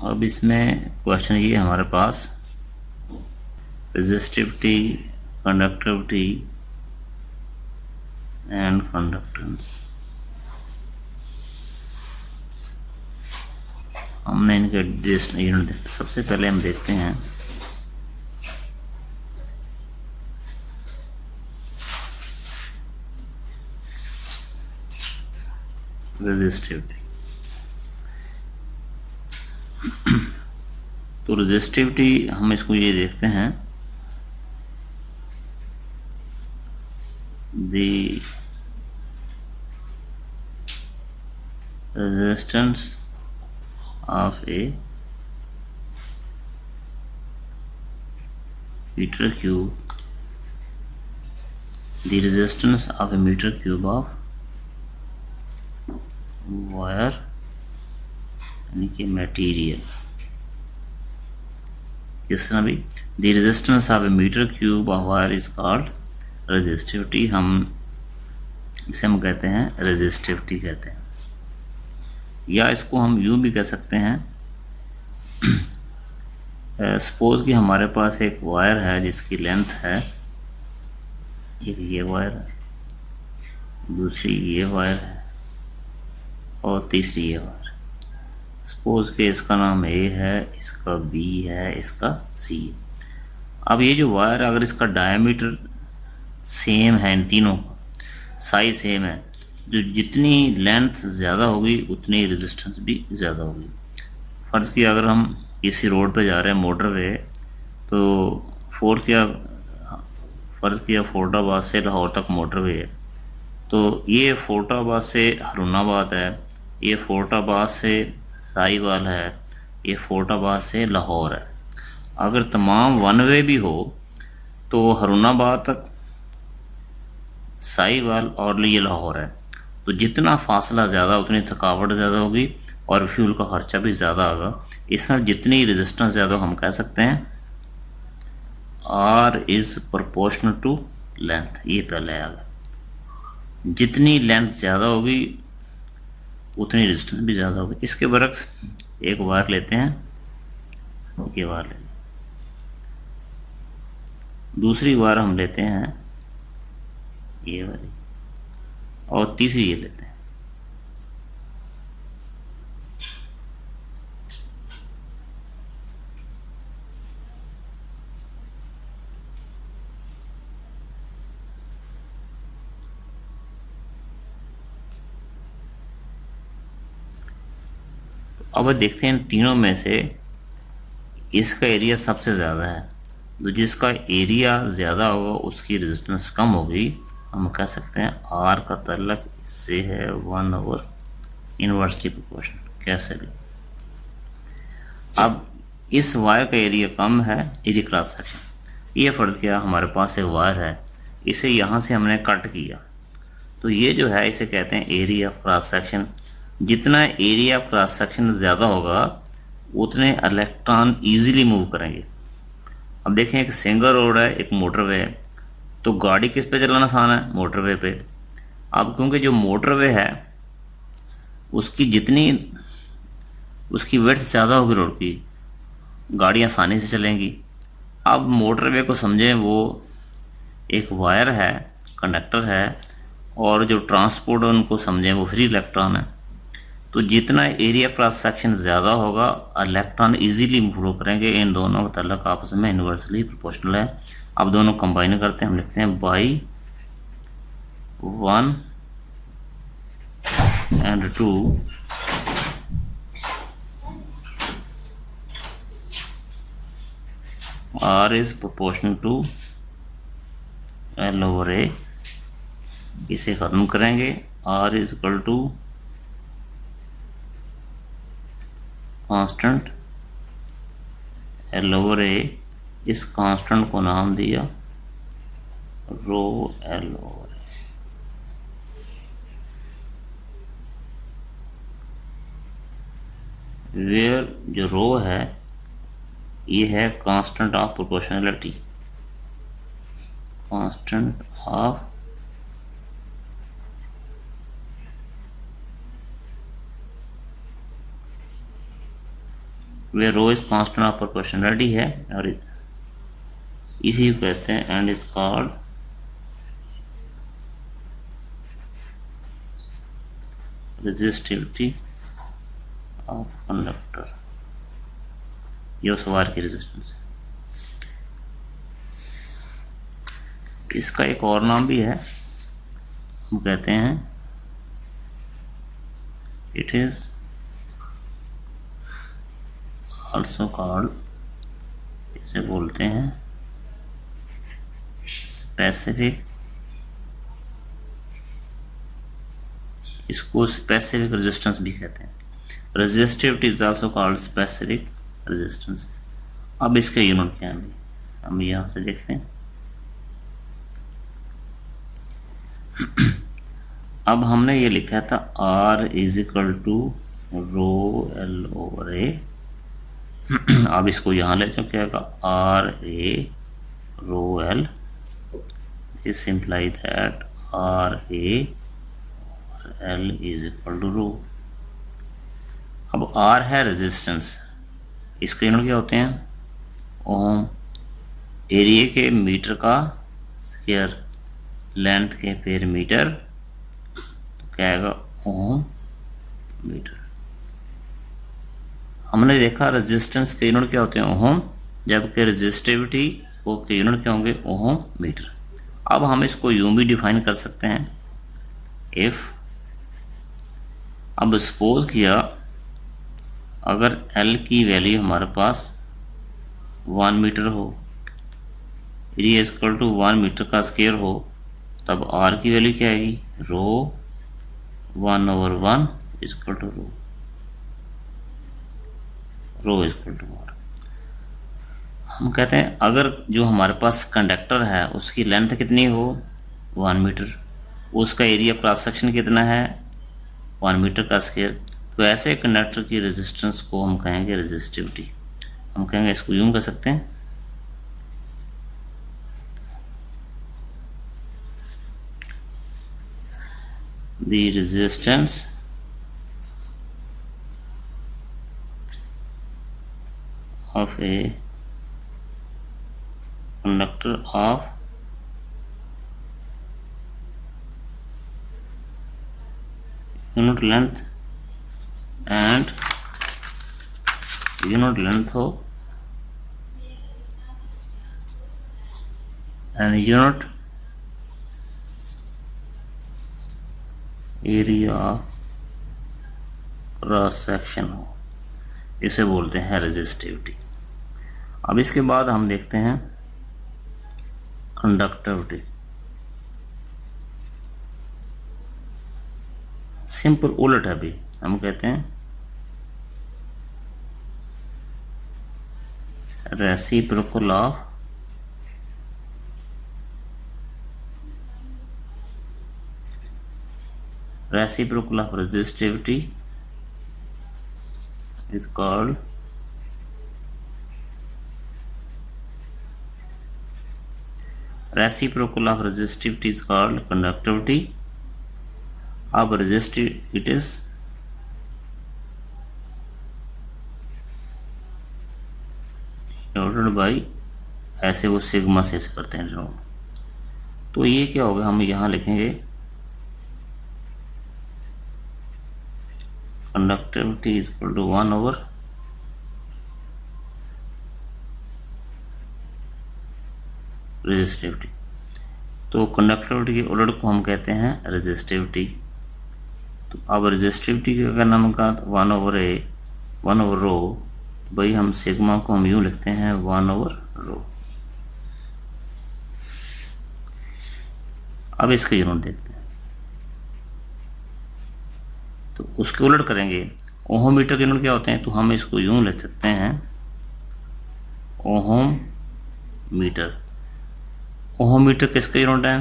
अब इसमें क्वेश्चन ये हमारे पास रेजिस्टिविटी, कंडक्टिविटी एंड कंडक्टेंस। हमने इनके यूनिट देखते। सबसे पहले हम देखते हैं रेजिस्टिविटी। तो रेजिस्टिविटी हम इसको ये देखते हैं, the resistance of a meter cube, the resistance of a meter cube of wire यानी कि मटेरियल। किस तरह भी the resistance of a meter cube of wire is called resistivity। हम इसे हम कहते हैं resistivity कहते हैं, या इसको हम यूँ भी कह सकते हैं। सपोज कि हमारे पास एक वायर है जिसकी लेंथ है, एक ये वायर है, दूसरी ये वायर है और तीसरी ये वायर। सपोज कि इसका नाम ए है, इसका बी है, इसका सी है। अब ये जो वायर, अगर इसका डायमीटर सेम है, इन तीनों का साइज सेम है, जो जितनी लेंथ ज़्यादा होगी उतनी रेजिस्टेंस भी ज़्यादा होगी। फ़र्ज़ किया अगर हम किसी रोड पे जा रहे हैं, मोटरवे, तो फ़र्ज़ किया फ़ोर्टाबाद से लाहौर तक मोटरवे है, तो ये फ़ोर्टाबाद से हरूनाबाद है, ये फ़ोर्टाबाद से साहिवाल है, ये फ़ोर्टाबाद से लाहौर है। अगर तमाम वन वे भी हो तो हरूनाबाद तक साहिवाल और ये लाहौर है, तो जितना फासला ज़्यादा उतनी थकावट ज़्यादा होगी और फ्यूल का खर्चा भी ज़्यादा होगा। इस तरह जितनी रेजिस्टेंस ज़्यादा, हम कह सकते हैं R is proportional to length. ये पहले आएगा, जितनी लेंथ ज़्यादा होगी उतनी रेजिस्टेंस भी ज़्यादा होगी। इसके बरक्स एक वायर लेते हैं, ये वायर ले, दूसरी वायर हम लेते हैं ये वाली, और तीसरी ये लेते हैं। अब देखते हैं इन तीनों में से इसका एरिया सबसे ज़्यादा है, तो जिसका एरिया ज़्यादा होगा उसकी रेजिस्टेंस कम होगी। हम कह सकते हैं आर का तल्लक इससे है 1 इनवर्सली प्रोपोर्शन। कैसे भी, अब इस वायर का एरिया कम है, एरिया क्रॉस सेक्शन। ये फ़र्ज़ किया हमारे पास एक वायर है, इसे यहाँ से हमने कट किया, तो ये जो है इसे कहते हैं एरिया ऑफ क्रॉस सेक्शन। जितना एरिया ऑफ क्रॉस सेक्शन ज़्यादा होगा उतने इलेक्ट्रॉन ईजिली मूव करेंगे। अब देखें, एक सिंगल रोड है, एक मोटरवे है, तो गाड़ी किस पे चलाना आसान है? मोटरवे पे। अब क्योंकि जो मोटरवे है उसकी जितनी उसकी विड्थ ज़्यादा होगी रोड की, गाड़ी आसानी से चलेंगी। अब मोटरवे को समझें वो एक वायर है, कंडक्टर है, और जो ट्रांसपोर्ट है उनको समझें वो फ्री इलेक्ट्रॉन है। तो जितना एरिया क्रॉस सेक्शन ज़्यादा होगा इलेक्ट्रॉन इजीली मूव करेंगे। इन दोनों का ताल्लुक आपस में इन्वर्सली प्रोपोर्शनल है। अब दोनों कंबाइन करते हैं, हम लिखते हैं by 1 and 2 R is proportional to L over A। इसे खत्म करेंगे, R is equal to constant L over A। इस कांस्टेंट को नाम दिया rho L over A। Where जो रो है ये है constant of proportionality, constant of way rho is constant of proportionality है और इसी को कहते हैं and is called resistivity of conductor. ये उस वायर की रेजिस्टेंस है। इसका एक और नाम भी है, हम कहते हैं इट इज ऑल्सो कॉल्ड, इसे बोलते हैं स्पेसिफिक, इसको स्पेसिफिक रेजिस्टेंस भी कहते हैं। Resistivity is also called specific resistance. अब इसके यूनिट क्या है हम यहां से देखते हैं। अब हमने ये लिखा था R is equal to rho L over A. अब इसको यहाँ ले जाओ, क्या होगा R A rho L, this simply that R A L is equal to rho. अब R है रेजिस्टेंस, इसके यूनिट क्या होते हैं ओम। एरिया के मीटर का स्क्वायर, लेंथ के पेर मीटर, तो क्या आएगा ओम मीटर। हमने देखा रेजिस्टेंस के यूनिट क्या होते हैं ओम, जबकि रेजिस्टिविटी के यूनिट क्या होंगे ओम मीटर। अब हम इसको यूं भी डिफाइन कर सकते हैं इफ, अब सपोज किया अगर L की वैल्यू हमारे पास 1 मीटर हो, एरिया इक्वल टू 1 मीटर का स्क्वायर हो, तब R की वैल्यू क्या आएगी rho 1/1 equal to rho equal to R। हम कहते हैं अगर जो हमारे पास कंडक्टर है उसकी लेंथ कितनी हो 1 मीटर, उसका एरिया क्रॉस सेक्शन कितना है 1 मीटर का स्क्वायर, तो ऐसे कंडक्टर की रेजिस्टेंस को हम कहेंगे रेजिस्टिविटी। हम कहेंगे इसको यूं कर सकते हैं the resistance of a conductor of unit length and unit length हो and unit area cross section हो, इसे बोलते हैं रेजिस्टिविटी। अब इसके बाद हम देखते हैं कंडक्टिविटी। सिंपल उलट है अभी, हम कहते हैं reciprocal of reciprocal of resistivity is called conductivity. अब resistive it is denoted by, ऐसे वो सिग्मा से करते हैं डिनोट। तो ये क्या होगा, हम यहाँ लिखेंगे conductivity is equal to 1 over resistivity। तो कंडक्टिविटी के उलट को हम कहते हैं रेजिस्टिविटी। तो अब रेजिस्टिविटी का क्या नाम का 1 ओवर ए 1 ओवर रो, भाई हम सिग्मा को हम यूं लिखते हैं 1 ओवर रो। अब इसके यूनिट देखते हैं, तो उसके उलट करेंगे। ओहम मीटर के यूनिट क्या होते हैं, तो हम इसको यूं लिख सकते हैं ओहम मीटर। ओहम मीटर किसके यूनिट है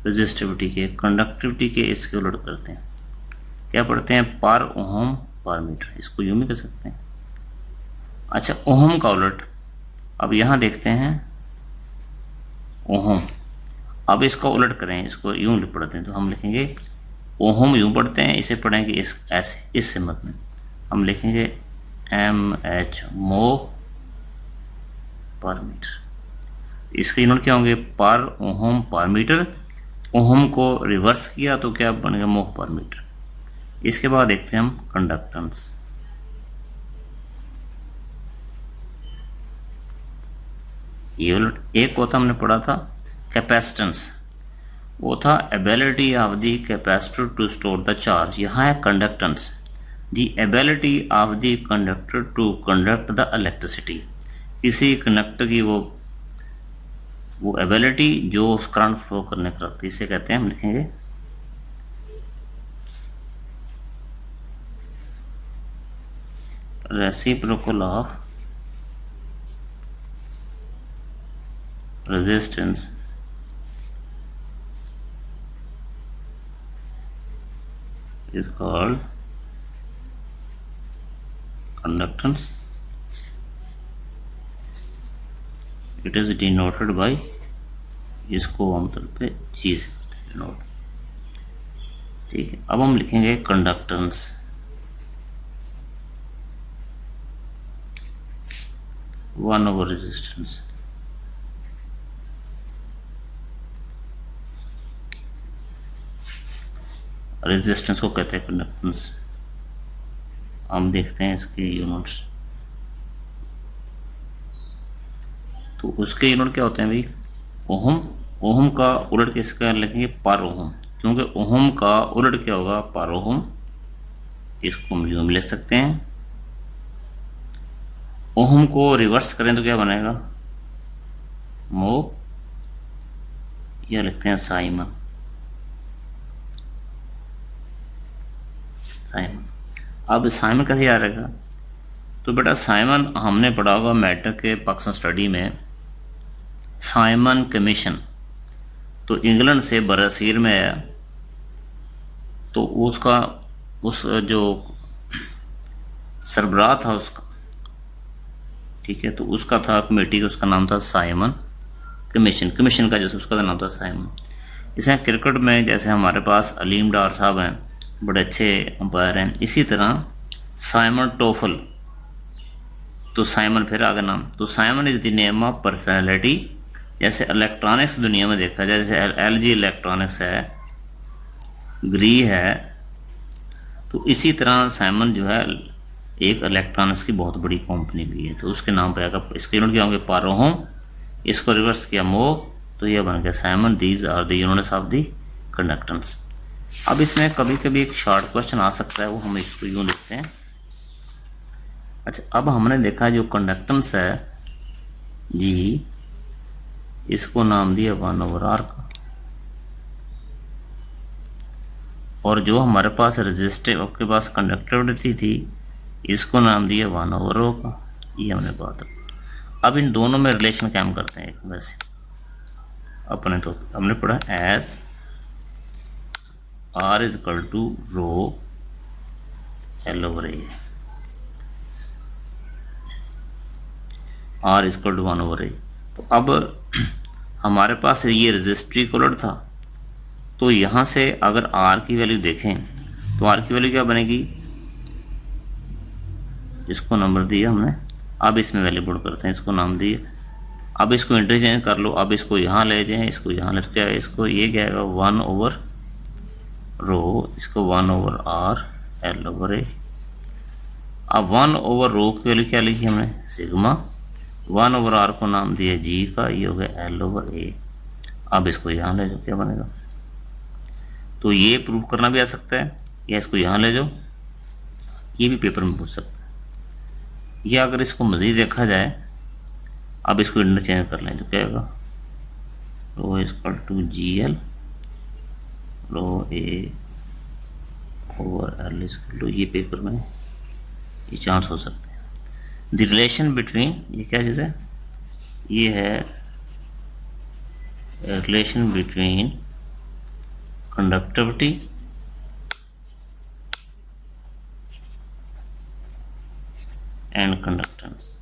रेजिस्टिविटी के, कंडक्टिविटी के इसके उलट करते हैं, क्या पढ़ते हैं पर ओहम पर मीटर, इसको यूं भी कर सकते हैं। अच्छा ओहम का उलट, अब यहाँ देखते हैं ओहम, अब इसको उलट करें, इसको यूं पढ़ते हैं, तो हम लिखेंगे ओहम यूं पढ़ते हैं, इसे पढ़ेंगे इस ऐसे इस सिमत में, हम लिखेंगे mH mho पर मीटर। इसके यूनिट क्या होंगे? पर ओहम पर मीटर। ओहम को रिवर्स किया तो क्या बनेगा? मोह पर मीटर। इसके बाद देखते हैं हम कंडक्टेंस। ये एक को था हमने पढ़ा था कैपेसिटेंस, वो था ability of the capacitor to store the charge. यहाँ है conductance, the ability of the conductor to conduct the electricity. किसी कंडक्टर की वो एबिलिटी जो उस करंट फ्लो करने का रखती है, इसे कहते हैं, हम लिखेंगे reciprocal of resistance is called conductance. It is denoted by, इसको आमतौर पे G से करते हैं डिनोट। ठीक है, अब हम लिखेंगे conductance. One over resistance. Resistance को कहते हैं कंडक्टेंस। हम देखते हैं इसके यूनिट्स। तो उसके यूनिट क्या होते हैं भाई? ओहम। ओहम का उलट किसका लिखेंगे? पर ओहम, क्योंकि ओहम का उलट क्या होगा? पर ओहम। इसको हम यूं लिख सकते हैं। ओहम को रिवर्स करें तो क्या बनेगा? मो, या लिखते हैं साइमन। साइमन। अब साइमन कैसे याद रहेगा? तो बेटा साइमन हमने पढ़ा होगा मैट्रिक के पाकिस्तान स्टडी में, साइमन कमीशन। तो इंग्लैंड से बरसीर में आया, तो उसका उस जो सरबराह था उसका, ठीक है, तो उसका था कमेटी, उसका नाम था साइमन कमीशन। कमीशन का जैसे उसका नाम था साइमन। इसे क्रिकेट में जैसे हमारे पास अलीम डार साहब हैं, बड़े अच्छे अंपायर हैं, इसी तरह साइमन टोफल। तो साइमन फिर आगे नाम, तो Simon is the name of personality. जैसे इलेक्ट्रॉनिक्स दुनिया में देखा जाए, जैसे LG इलेक्ट्रॉनिक्स है, ग्री है, तो इसी तरह साइमन जो है एक इलेक्ट्रॉनिक्स की बहुत बड़ी कंपनी भी है, तो उसके नाम पे आएगा। इसके यूनिट क्या होंगे? पर ओहम। इसको रिवर्स किया मो, तो ये बन गया siemens. These are the units of the conductance. अब इसमें कभी कभी एक शॉर्ट क्वेश्चन आ सकता है, वो हम इसको यूं लिखते हैं। अच्छा, अब हमने देखा जो कंडक्टेंस है जी, इसको नाम दिया 1/r का, और जो हमारे पास रेजिस्टिव के पास कंडक्टिविटी थी, इसको नाम दिया 1/ρ का। ये हमने बात। अब इन दोनों में रिलेशन क्या हम करते हैं? एक वैसे अपने तो हमने पढ़ा as R is equal to rho L over A, R is equal to 1 over A। तो अब हमारे पास ये रजिस्ट्री कोलर था, तो यहाँ से अगर R की वैल्यू देखें तो R की वैल्यू क्या बनेगी? इसको नंबर दिया हमने, अब इसमें वैल्यू पुट करते हैं, इसको नाम दिए। अब इसको इंटरचेंज कर लो, अब इसको यहाँ ले जाएं, इसको यहाँ ले, तो क्या है? इसको ये क्या आएगा? 1/ρ, इसको 1/r L over A। अब 1/ρ की वैल्यू क्या लिखी हमने? सिग्मा। 1/r को नाम दिया G का, ये हो गया L over A। अब इसको यहाँ ले जाओ, क्या बनेगा? तो ये प्रूव करना भी आ सकता है, या इसको यहाँ ले जाओ, ये भी पेपर में पूछ सकता है। या अगर इसको मज़ीद देखा जाए, अब इसको इंटरचेंज कर लें तो क्या होगा? ρ is equal to GL ρ A over L is equal to, ये पेपर में ये चांस हो सकते हैं। द रिलेशन बिटवीन, ये क्या चीज़ है? ये है relation between conductivity and conductance.